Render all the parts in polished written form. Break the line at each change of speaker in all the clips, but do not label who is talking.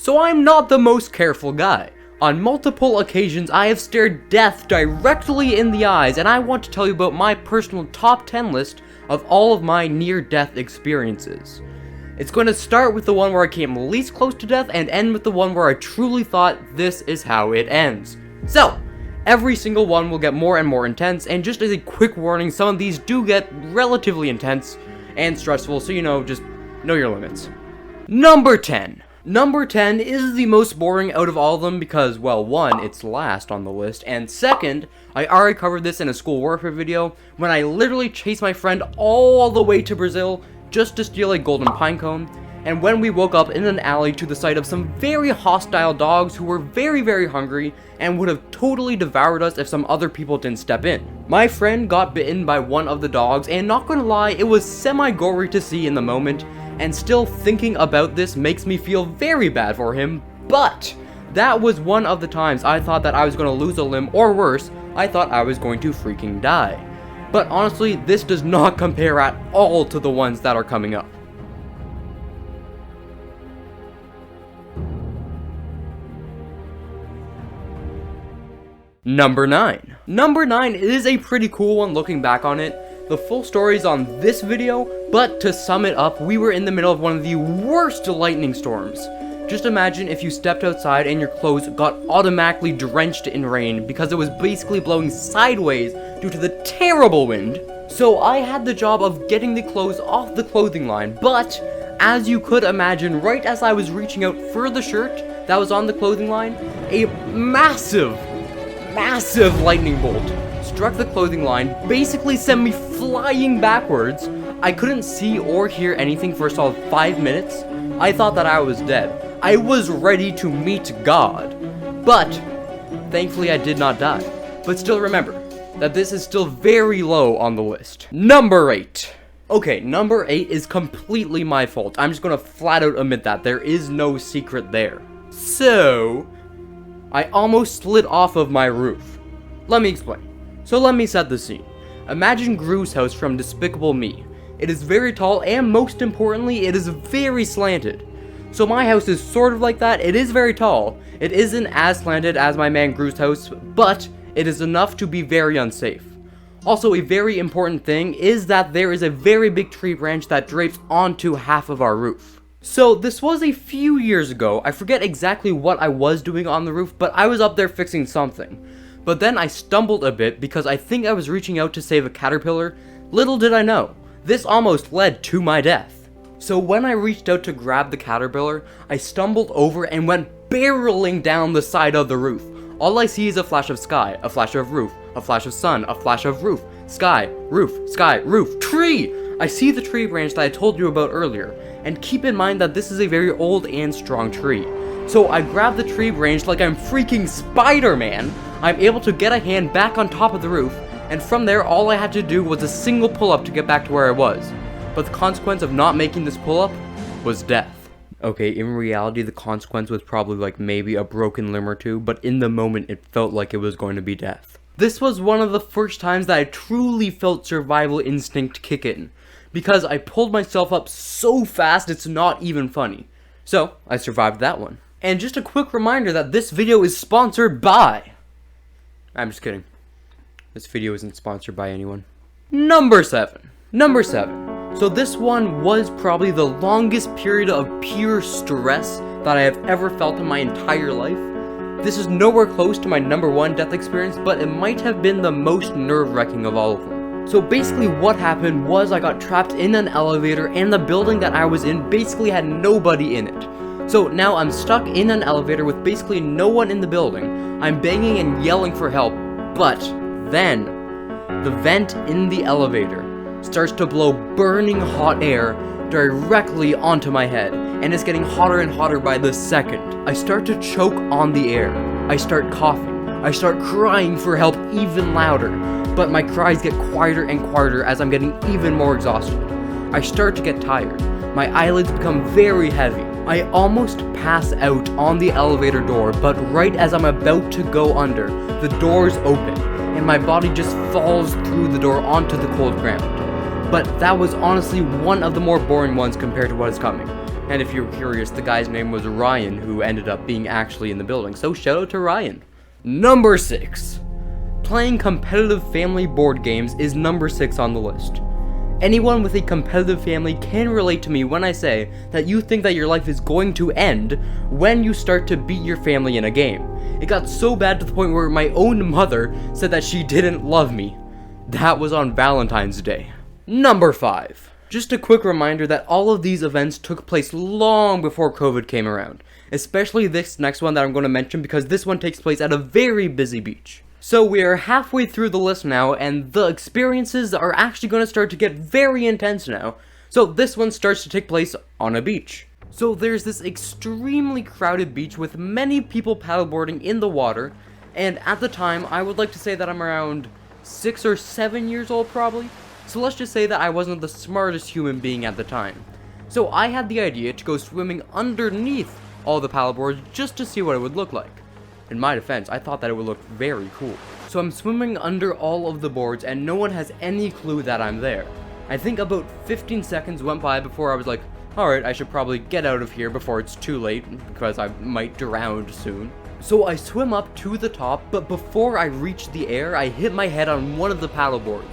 so I'm not the most careful guy. On multiple occasions, I have stared death directly in the eyes, and I want to tell you about my personal top 10 list of all of my near-death experiences. It's going to start with the one where I came least close to death, and end with the one where I truly thought this is how it ends. So, every single one will get more and more intense, and just as a quick warning, some of these do get relatively intense and stressful, so just know your limits. Number 10. Number 10 is the most boring out of all of them because, well, one, it's last on the list, and second, I already covered this in a school warfare video when I literally chased my friend all the way to Brazil just to steal a golden pine cone, and when we woke up in an alley to the sight of some very hostile dogs who were very, very hungry and would have totally devoured us if some other people didn't step in. My friend got bitten by one of the dogs, and not gonna lie, it was semi-gory to see in the moment, and still thinking about this makes me feel very bad for him, but that was one of the times I thought that I was going to lose a limb, or worse, I thought I was going to freaking die. But honestly, this does not compare at all to the ones that are coming up. Number 9. Number 9 is a pretty cool one looking back on it. The full story is on this video, but to sum it up, we were in the middle of one of the worst lightning storms. Just imagine if you stepped outside and your clothes got automatically drenched in rain because it was basically blowing sideways due to the terrible wind. So I had the job of getting the clothes off the clothing line, but as you could imagine, right as I was reaching out for the shirt that was on the clothing line, a massive lightning bolt struck the clothing line, basically sent me flying backwards. I couldn't see or hear anything for a solid 5 minutes. I thought that I was dead. I was ready to meet God. But, thankfully I did not die. But still remember, that this is still very low on the list. Number 8. Okay, number 8 is completely my fault. I'm just gonna flat out admit that. There is no secret there. So, I almost slid off of my roof. Let me explain. So let me set the scene. Imagine Gru's house from Despicable Me. It is very tall, and most importantly, it is very slanted. So my house is sort of like that. It is very tall. It isn't as slanted as my man Gru's house, but it is enough to be very unsafe. Also, a very important thing is that there is a very big tree branch that drapes onto half of our roof. So this was a few years ago. I forget exactly what I was doing on the roof, but I was up there fixing something. But then I stumbled a bit because I think I was reaching out to save a caterpillar. Little did I know, this almost led to my death. So when I reached out to grab the caterpillar, I stumbled over and went barreling down the side of the roof. All I see is a flash of sky, a flash of roof, a flash of sun, a flash of roof, sky, roof, tree! I see the tree branch that I told you about earlier, and keep in mind that this is a very old and strong tree. So I grab the tree branch like I'm freaking Spider-Man. I'm able to get a hand back on top of the roof, and from there all I had to do was a single pull-up to get back to where I was. But the consequence of not making this pull-up was death. Okay, in reality the consequence was probably like maybe a broken limb or two, but in the moment it felt like it was going to be death. This was one of the first times that I truly felt survival instinct kick in, because I pulled myself up so fast it's not even funny. So, I survived that one. And just a quick reminder that this video is sponsored by... I'm just kidding. This video isn't sponsored by anyone. Number 7. Number 7. So this one was probably the longest period of pure stress that I have ever felt in my entire life. This is nowhere close to my number 1 death experience, but it might have been the most nerve-wracking of all of them. So basically what happened was I got trapped in an elevator, and the building that I was in basically had nobody in it. So now I'm stuck in an elevator with basically no one in the building. I'm banging and yelling for help, but then the vent in the elevator starts to blow burning hot air directly onto my head, and it's getting hotter and hotter by the second. I start to choke on the air. I start coughing. I start crying for help even louder, but my cries get quieter and quieter as I'm getting even more exhausted. I start to get tired. My eyelids become very heavy. I almost pass out on the elevator door, but right as I'm about to go under, the doors open, and my body just falls through the door onto the cold ground. But that was honestly one of the more boring ones compared to what is coming. And if you're curious, the guy's name was Ryan, who ended up being actually in the building, so shout out to Ryan. Number 6. Playing competitive family board games is number 6 on the list. Anyone with a competitive family can relate to me when I say that you think that your life is going to end when you start to beat your family in a game. It got so bad to the point where my own mother said that she didn't love me. That was on Valentine's Day. Number 5. Just a quick reminder that all of these events took place long before COVID came around. Especially this next one that I'm going to mention, because this one takes place at a very busy beach. So we are halfway through the list now, and the experiences are actually going to start to get very intense now. So this one starts to take place on a beach. So there's this extremely crowded beach with many people paddleboarding in the water, and at the time I would like to say that I'm around 6 or 7 years old probably. So let's just say that I wasn't the smartest human being at the time. So I had the idea to go swimming underneath all the paddleboards just to see what it would look like. In my defense, I thought that it would look very cool. So I'm swimming under all of the boards and no one has any clue that I'm there. I think about 15 seconds went by before I was like, alright, I should probably get out of here before it's too late, because I might drown soon. So I swim up to the top, but before I reach the air, I hit my head on one of the paddleboards.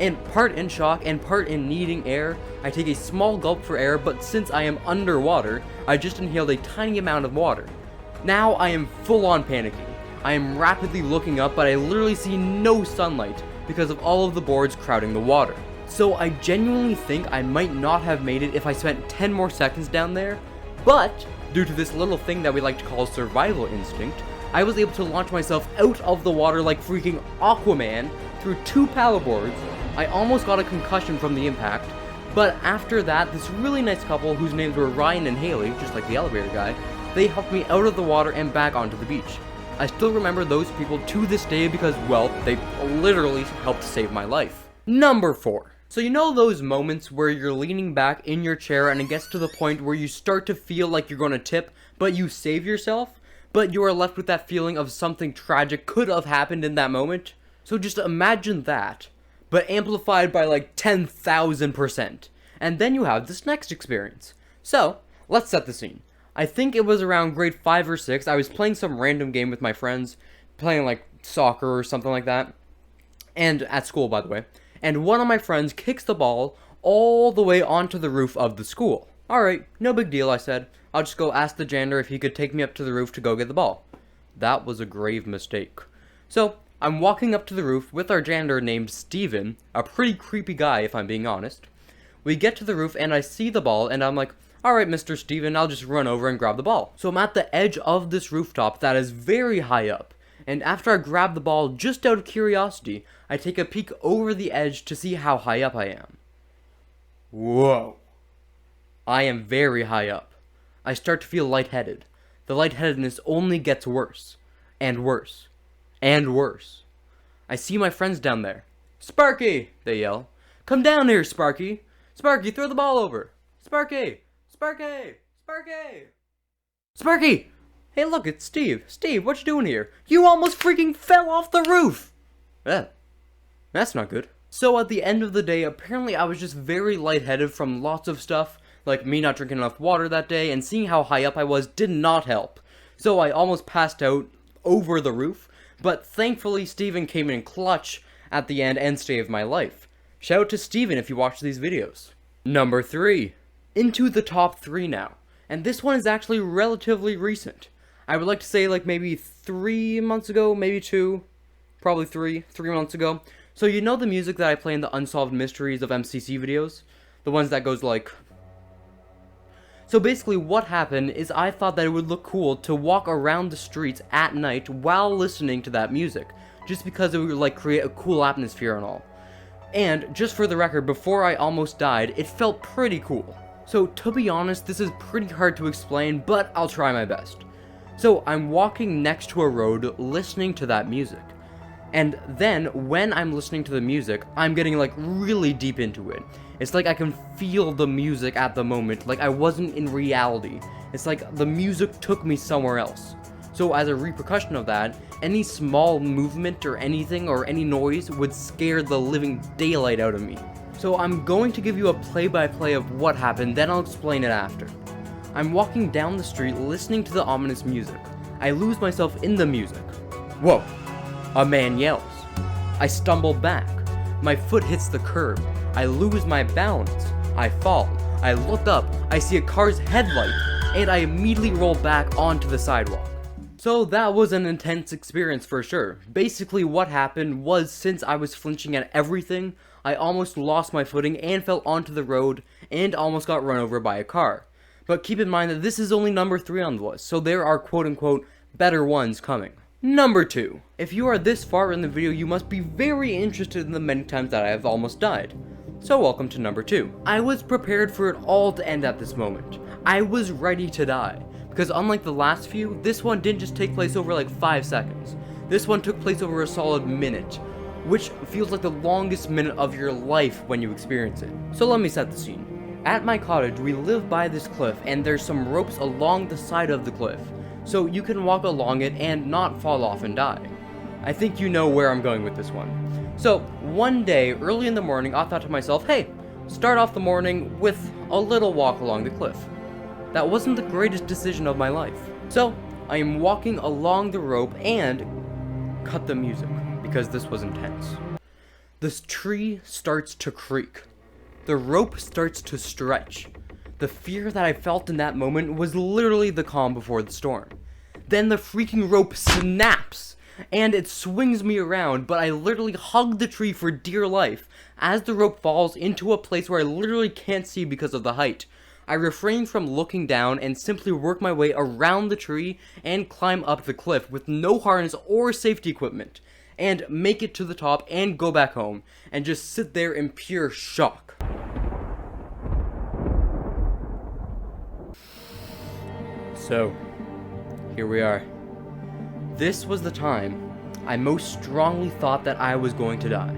And part in shock and part in needing air, I take a small gulp for air, but since I am underwater, I just inhaled a tiny amount of water. Now I am full on panicking. I am rapidly looking up, but I literally see no sunlight because of all of the boards crowding the water. So I genuinely think I might not have made it if I spent 10 more seconds down there, but due to this little thing that we like to call survival instinct, I was able to launch myself out of the water like freaking Aquaman through 2 paddleboards. I almost got a concussion from the impact, but after that, this really nice couple whose names were Ryan and Haley, just like the elevator guy, they helped me out of the water and back onto the beach. I still remember those people to this day because, well, they literally helped save my life. Number 4. So you know those moments where you're leaning back in your chair and it gets to the point where you start to feel like you're going to tip, but you save yourself, but you are left with that feeling of something tragic could have happened in that moment? So just imagine that, but amplified by like 10,000%. And then you have this next experience. So, let's set the scene. I think it was around grade 5 or 6, I was playing some random game with my friends, playing like soccer or something like that, and at school by the way, and one of my friends kicks the ball all the way onto the roof of the school. Alright, no big deal, I said. I'll just go ask the janitor if he could take me up to the roof to go get the ball. That was a grave mistake. So, I'm walking up to the roof with our janitor named Steven, a pretty creepy guy if I'm being honest. We get to the roof and I see the ball and I'm like, alright, Mr. Steven, I'll just run over and grab the ball. So I'm at the edge of this rooftop that is very high up, and after I grab the ball just out of curiosity, I take a peek over the edge to see how high up I am. Whoa. I am very high up. I start to feel lightheaded. The lightheadedness only gets worse, and worse, and worse. I see my friends down there. Sparky, they yell. Come down here, Sparky. Sparky, throw the ball over. Sparky. Sparky! Sparky! Sparky! Hey look, it's Steve. Steve, what you doing here? You almost freaking fell off the roof! That's not good. So at the end of the day, apparently I was just very lightheaded from lots of stuff, like me not drinking enough water that day, and seeing how high up I was did not help. So I almost passed out over the roof, but thankfully Steven came in clutch at the end and saved my life. Shout out to Steven if you watch these videos. Number 3. Into the top 3 now, and this one is actually relatively recent. I would like to say like maybe 3 months ago, maybe 2, probably 3 months ago. So you know the music that I play in the Unsolved Mysteries of MCC videos? The ones that goes like... So basically what happened is I thought that it would look cool to walk around the streets at night while listening to that music, just because it would like create a cool atmosphere and all. And just for the record, before I almost died, it felt pretty cool. So, to be honest, this is pretty hard to explain, but I'll try my best. So, I'm walking next to a road, listening to that music. And then, when I'm listening to the music, I'm getting, like, really deep into it. It's like I can feel the music at the moment, like I wasn't in reality. It's like the music took me somewhere else. So, as a repercussion of that, any small movement or anything or any noise would scare the living daylight out of me. So I'm going to give you a play-by-play of what happened, then I'll explain it after. I'm walking down the street listening to the ominous music. I lose myself in the music. Whoa! A man yells. I stumble back. My foot hits the curb. I lose my balance. I fall. I look up. I see a car's headlight, and I immediately roll back onto the sidewalk. So that was an intense experience for sure. Basically what happened was, since I was flinching at everything, I almost lost my footing and fell onto the road and almost got run over by a car. But keep in mind that this is only number 3 on the list, so there are quote-unquote better ones coming. Number 2. If you are this far in the video, you must be very interested in the many times that I have almost died. So welcome to number 2. I was prepared for it all to end at this moment. I was ready to die. Because unlike the last few, this one didn't just take place over like 5 seconds. This one took place over a solid minute, which feels like the longest minute of your life when you experience it. So let me set the scene. At my cottage, we live by this cliff, and there's some ropes along the side of the cliff, so you can walk along it and not fall off and die. I think you know where I'm going with this one. So, one day, early in the morning, I thought to myself, hey, start off the morning with a little walk along the cliff. That wasn't the greatest decision of my life. So, I am walking along the rope and cut the music, because this was intense. This tree starts to creak. The rope starts to stretch. The fear that I felt in that moment was literally the calm before the storm. Then the freaking rope snaps, and it swings me around, but I literally hug the tree for dear life as the rope falls into a place where I literally can't see because of the height. I refrain from looking down and simply work my way around the tree and climb up the cliff with no harness or safety equipment, and make it to the top and go back home, and just sit there in pure shock. So, here we are. This was the time I most strongly thought that I was going to die.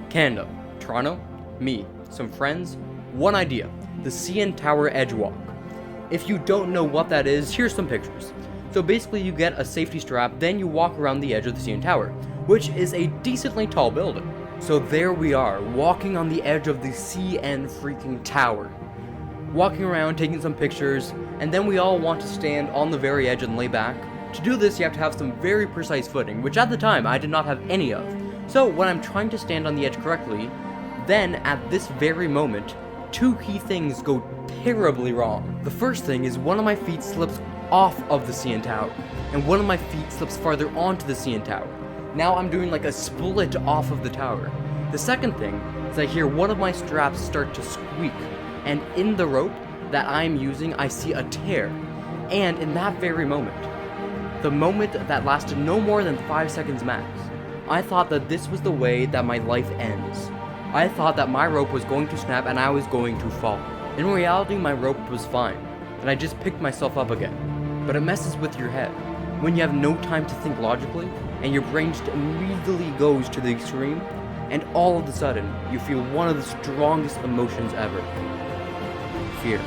Canada, Toronto, me, some friends, one idea. The CN Tower Edge Walk. If you don't know what that is, here's some pictures. So basically you get a safety strap, then you walk around the edge of the CN Tower, which is a decently tall building. So there we are, walking on the edge of the CN freaking Tower. Walking around, taking some pictures, and then we all want to stand on the very edge and lay back. To do this, you have to have some very precise footing, which at the time I did not have any of. So when I'm trying to stand on the edge correctly, then at this very moment, 2 key things go terribly wrong. The first thing is one of my feet slips off of the CN Tower, and one of my feet slips farther onto the CN Tower. Now I'm doing like a split off of the tower. The second thing is I hear one of my straps start to squeak, and in the rope that I'm using, I see a tear. And in that very moment, the moment that lasted no more than 5 seconds max, I thought that this was the way that my life ends. I thought that my rope was going to snap and I was going to fall. In reality, my rope was fine, and I just picked myself up again. But it messes with your head. When you have no time to think logically, and your brain just immediately goes to the extreme, and all of a sudden, you feel one of the strongest emotions ever. Fear.